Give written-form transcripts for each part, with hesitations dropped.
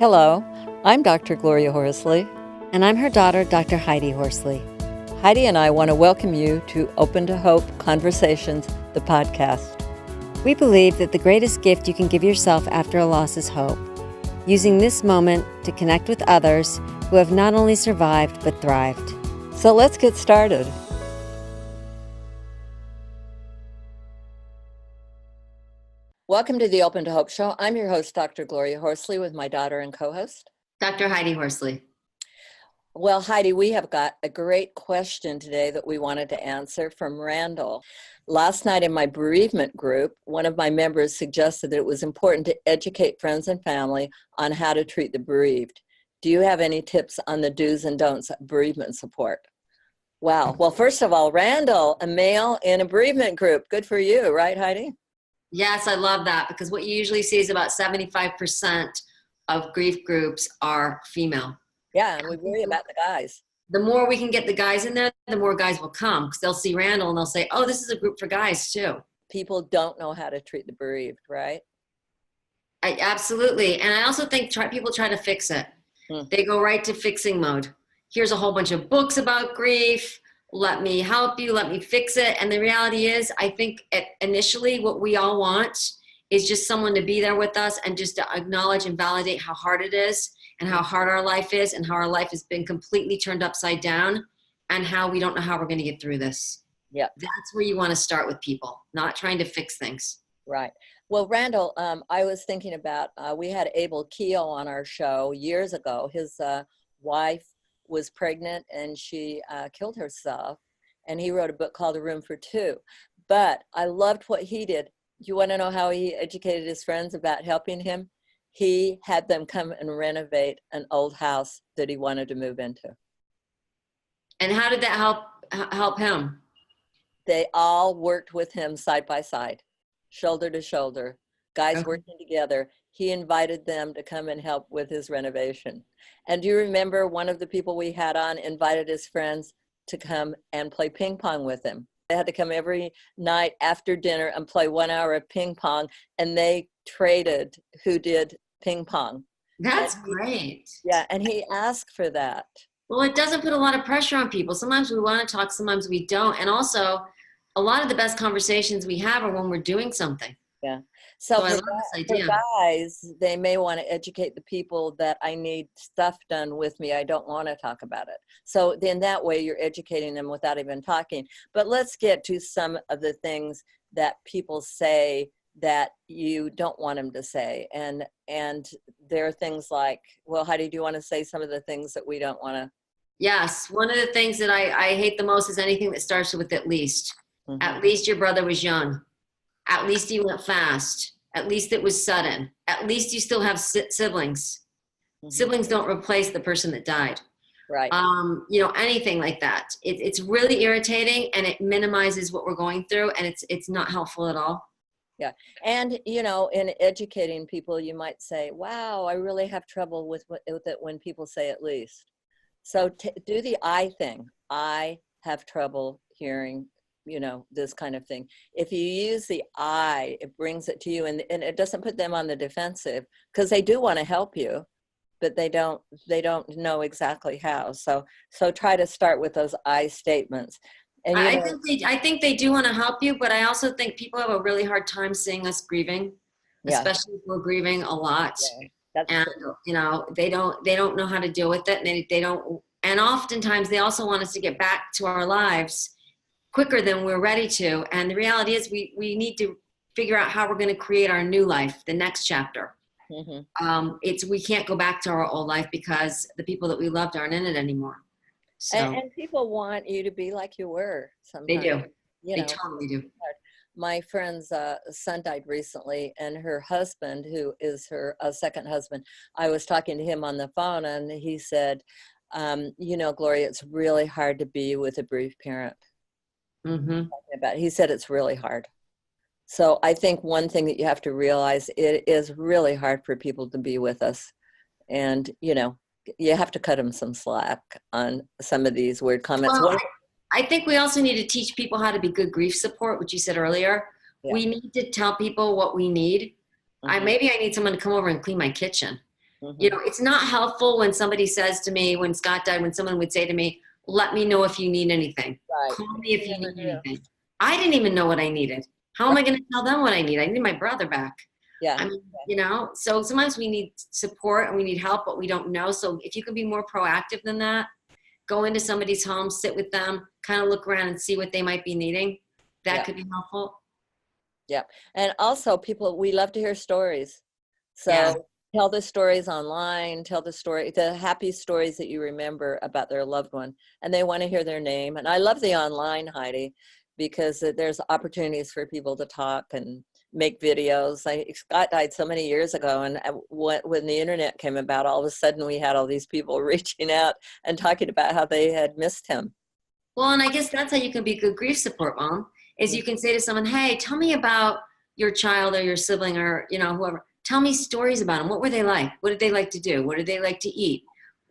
Hello, I'm Dr. Gloria Horsley. And I'm her daughter, Dr. Heidi Horsley. Heidi and I want to welcome you to Open to Hope Conversations, the podcast. We believe that the greatest gift you can give yourself after a loss is hope, using this moment to connect with others who have not only survived but thrived. So let's get started. Welcome to the Open to Hope Show. I'm your host, Dr. Gloria Horsley, with my daughter and co-host, Dr. Heidi Horsley. Well, Heidi, we have got a great question today that we wanted to answer from Randall. Last night in my bereavement group, one of my members suggested that it was important to educate friends and family on how to treat the bereaved. Do you have any tips on the do's and don'ts of bereavement support? Wow. Well, first of all, Randall, a male in a bereavement group. Good for you, right, Heidi? Yes, I love that, because what you usually see is about 75% of grief groups are female. Yeah, and we worry about the guys. The more we can get the guys in there, the more guys will come, because they'll see Randall and they'll say, oh, this is a group for guys too. People don't know how to treat the bereaved, right? Absolutely. And I also think people try to fix it. They go right to fixing mode. Here's a whole bunch of books about grief. Let me help you. Let me fix it. And the reality is, I think initially what we all want is just someone to be there with us and just to acknowledge and validate how hard it is and how hard our life is and how our life has been completely turned upside down and how we don't know how we're going to get through this. Yeah. That's where you want to start with people, not trying to fix things. Right. Well, Randall, I was thinking about, we had Abel Keogh on our show years ago. His wife was pregnant and she killed herself, and he wrote a book called A Room for Two. But I loved what he did. You want to know how he educated his friends about helping him? He had them come and renovate an old house that he wanted to move into. And how did that help him? They all worked with him side by side, shoulder to shoulder, guys working together. He invited them to come and help with his renovation. And do you remember one of the people we had on invited his friends to come and play ping pong with him? They had to come every night after dinner and play 1 hour of ping pong, and they traded who did ping pong. That's great. Yeah, and he asked for that. Well, it doesn't put a lot of pressure on people. Sometimes we want to talk, sometimes we don't. And also, a lot of the best conversations we have are when we're doing something. Yeah. So I love this idea. For guys, they may want to educate the people that I need stuff done with me. I don't want to talk about it. So then that way you're educating them without even talking. But let's get to some of the things that people say that you don't want them to say. And there are things like, well, Heidi, do you want to say some of the things that we don't want to? Yes. One of the things that I hate the most is anything that starts with at least. Mm-hmm. At least your brother was young. At least he went fast. At least it was sudden. At least you still have siblings. Mm-hmm. Siblings don't replace the person that died. Right. Anything like that. It's really irritating, and it minimizes what we're going through, and it's not helpful at all. Yeah. And, in educating people, you might say, wow, I really have trouble with it when people say at least. So do the I thing. I have trouble hearing, this kind of thing. If you use the I, it brings it to you, and it doesn't put them on the defensive, because they do want to help you, but they don't know exactly how. So try to start with those I statements. And I think they do want to help you, but I also think people have a really hard time seeing us grieving, especially if we're grieving a lot. Yeah, and they don't know how to deal with it, and they don't. And oftentimes they also want us to get back to our lives quicker than we're ready to. And the reality is we need to figure out how we're going to create our new life, the next chapter. Mm-hmm. We can't go back to our old life because the people that we loved aren't in it anymore. So, and people want you to be like you were sometimes. They do. They totally do. My friend's son died recently, and her husband, who is her second husband, I was talking to him on the phone, and he said, Gloria, it's really hard to be with a bereaved parent. Mm-hmm. He said it's really hard. So I think one thing that you have to realize, it is really hard for people to be with us. And, you have to cut them some slack on some of these weird comments. Well, I think we also need to teach people how to be good grief support, which you said earlier. Yeah. We need to tell people what we need. Mm-hmm. Maybe I need someone to come over and clean my kitchen. Mm-hmm. It's not helpful when somebody says to me, when Scott died, when someone would say to me, let me know if you need anything. Right. Call me if you need anything. I didn't even know what I needed. How am I going to tell them what I need? I need my brother back. Yeah. I mean, so sometimes we need support and we need help, but we don't know. So if you can be more proactive than that, go into somebody's home, sit with them, kind of look around and see what they might be needing. That could be helpful. Yeah. And also we love to hear stories. So tell the stories online, tell the happy stories that you remember about their loved one, and they want to hear their name. And I love the online, Heidi, because there's opportunities for people to talk and make videos. Scott died so many years ago, and when the internet came about, all of a sudden we had all these people reaching out and talking about how they had missed him. Well, and I guess that's how you can be good grief support, Mom, is you can say to someone, hey, tell me about your child or your sibling or, whoever. Tell me stories about them. What were they like? What did they like to do? What did they like to eat?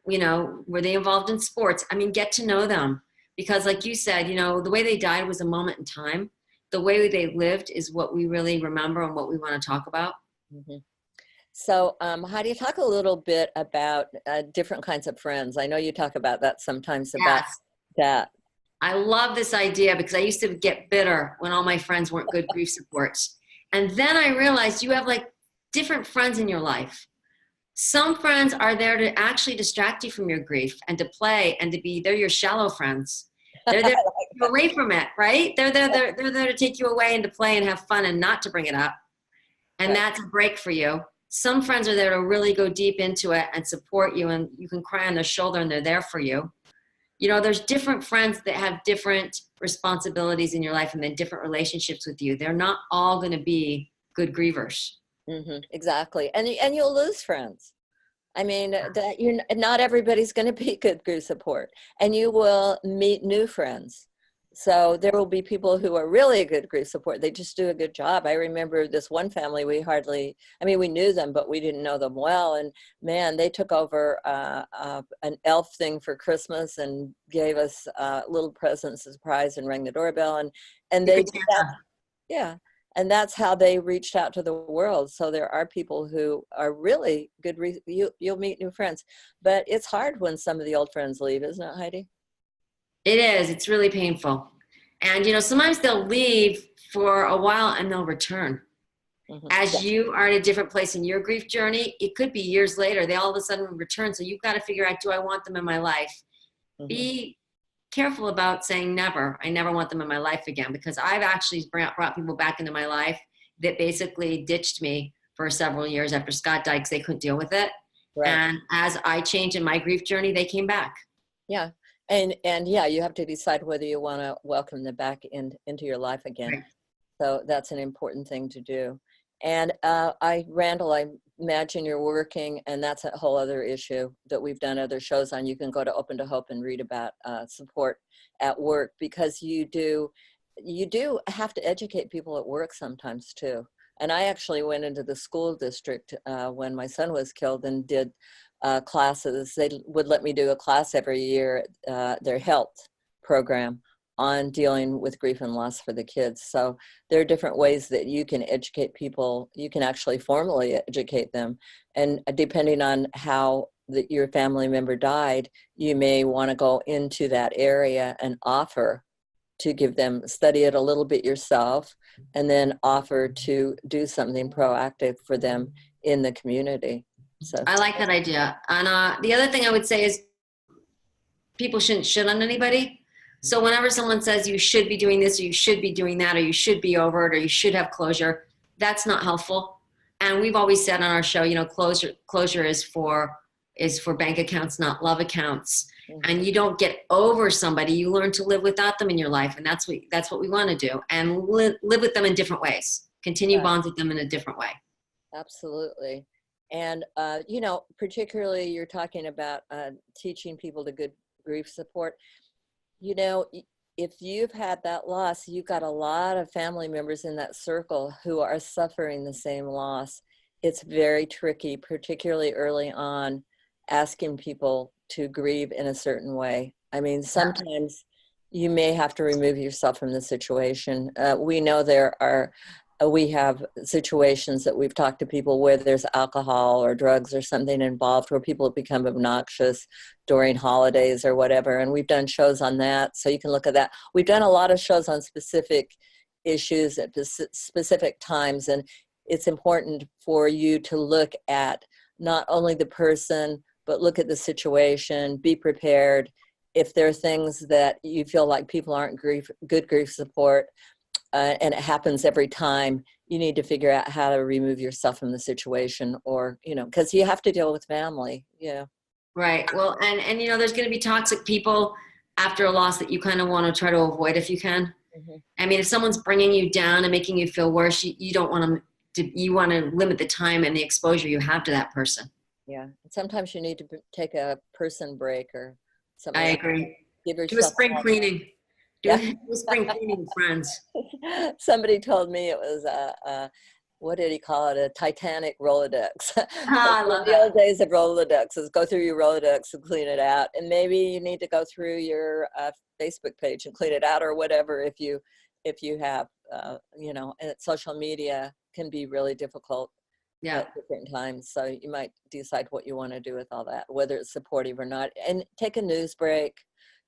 Were they involved in sports? I mean, get to know them. Because like you said, the way they died was a moment in time. The way they lived is what we really remember and what we want to talk about. Mm-hmm. So Heidi, talk a little bit about different kinds of friends. I know you talk about that sometimes, about that. I love this idea because I used to get bitter when all my friends weren't good grief supports. And then I realized you have like different friends in your life. Some friends are there to actually distract you from your grief and to play and they're your shallow friends. They're there to take you away from it, right? They're there to take you away and to play and have fun and not to bring it up. And that's a break for you. Some friends are there to really go deep into it and support you, and you can cry on their shoulder and they're there for you. There's different friends that have different responsibilities in your life and then different relationships with you. They're not all going to be good grievers. Mm-hmm, exactly. And you'll lose friends. I mean, not everybody's going to be good grief support, and you will meet new friends. So there will be people who are really a good grief support. They just do a good job. I remember this one family, we knew them, but we didn't know them well. And man, they took over an elf thing for Christmas and gave us little presents as a surprise and rang the doorbell. And they did that. Yeah. And that's how they reached out to the world. So there are people who are really good. You'll meet new friends, but it's hard when some of the old friends leave, isn't it, Heidi? It is. It's really painful. And, sometimes they'll leave for a while and they'll return. Mm-hmm. As you are at a different place in your grief journey, it could be years later, they all of a sudden return. So you've got to figure out, do I want them in my life? Mm-hmm. Be careful about saying never. I never want them in my life again, because I've actually brought people back into my life that basically ditched me for several years after Scott died because they couldn't deal with it. Right. And as I changed in my grief journey, they came back. Yeah. And yeah, you have to decide whether you want to welcome them back into your life again. Right. So that's an important thing to do. And Randall, I imagine you're working, and that's a whole other issue that we've done other shows on. You can go to Open to Hope and read about support at work, because you do have to educate people at work sometimes too. And I actually went into the school district when my son was killed and did classes. They would let me do a class every year, their health program on dealing with grief and loss for the kids. So there are different ways that you can educate people. You can actually formally educate them. And depending on how your family member died, you may want to go into that area and offer to give them, study it a little bit yourself, and then offer to do something proactive for them in the community. So I like that idea. And the other thing I would say is people shouldn't shit on anybody. So whenever someone says you should be doing this, or you should be doing that, or you should be over it, or you should have closure, that's not helpful. And we've always said on our show, closure is for bank accounts, not love accounts. Mm-hmm. And you don't get over somebody, you learn to live without them in your life. And that's what we want to do, and live with them in different ways, continue bonds with them in a different way. Absolutely. And, particularly you're talking about teaching people to good grief support. If you've had that loss, you've got a lot of family members in that circle who are suffering the same loss. It's very tricky, particularly early on, asking people to grieve in a certain way. I mean, sometimes you may have to remove yourself from the situation. We know there are we have situations that we've talked to people where there's alcohol or drugs or something involved, where people become obnoxious during holidays or whatever. And we've done shows on that. So you can look at that. We've done a lot of shows on specific issues at specific times. And it's important for you to look at not only the person, but look at the situation, be prepared. If there are things that you feel like people aren't good grief support, and it happens every time, you need to figure out how to remove yourself from the situation, or, because you have to deal with family. Yeah. Right. Well, and there's going to be toxic people after a loss that you kind of want to try to avoid if you can. Mm-hmm. I mean, if someone's bringing you down and making you feel worse, you don't want you want to limit the time and the exposure you have to that person. Yeah. Sometimes you need to take a person break or something. I agree. Give yourself do a spring cleaning. Do a spring cleaning with friends. Somebody told me it was what did he call it? A Titanic Rolodex. I love the old days of Rolodexes. Go through your Rolodex and clean it out. And maybe you need to go through your Facebook page and clean it out, or whatever. If you have, and social media can be really difficult at different times. So you might decide what you want to do with all that, whether it's supportive or not. And take a news break.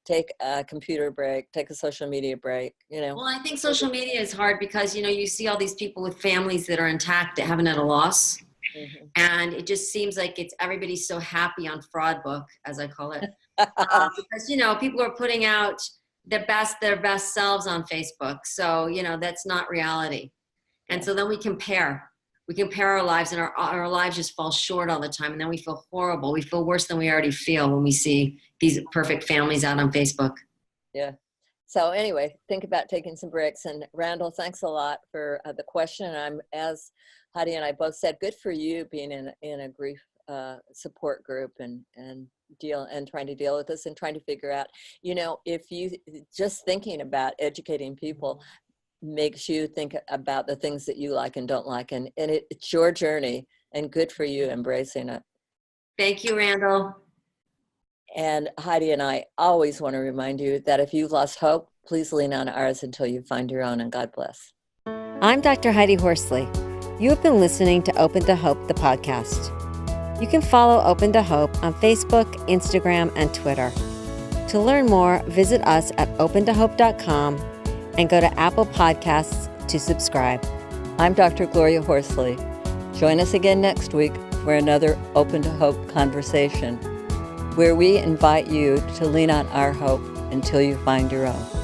Take a computer break, take a social media break, Well, I think social media is hard because, you see all these people with families that are intact that haven't had a loss. Mm-hmm. And it just seems like everybody's so happy on Fraud Book, as I call it. Because, people are putting out their best selves on Facebook. So, that's not reality. And so then we compare our lives, and our lives just fall short all the time. And then we feel horrible. We feel worse than we already feel when we see these perfect families out on Facebook. Yeah. So anyway, think about taking some breaks. And Randall, thanks a lot for the question. I'm, as Heidi and I both said, good for you being in a grief support group and trying to deal with this and trying to figure out, if you just thinking about educating people makes you think about the things that you like and don't like. And it's your journey, and good for you embracing it. Thank you, Randall. And Heidi and I always want to remind you that if you've lost hope, please lean on ours until you find your own, and God bless. I'm Dr. Heidi Horsley. You have been listening to Open to Hope, the podcast. You can follow Open to Hope on Facebook, Instagram, and Twitter. To learn more, visit us at opentohope.com and go to Apple Podcasts to subscribe. I'm Dr. Gloria Horsley. Join us again next week for another Open to Hope conversation, where we invite you to lean on our hope until you find your own.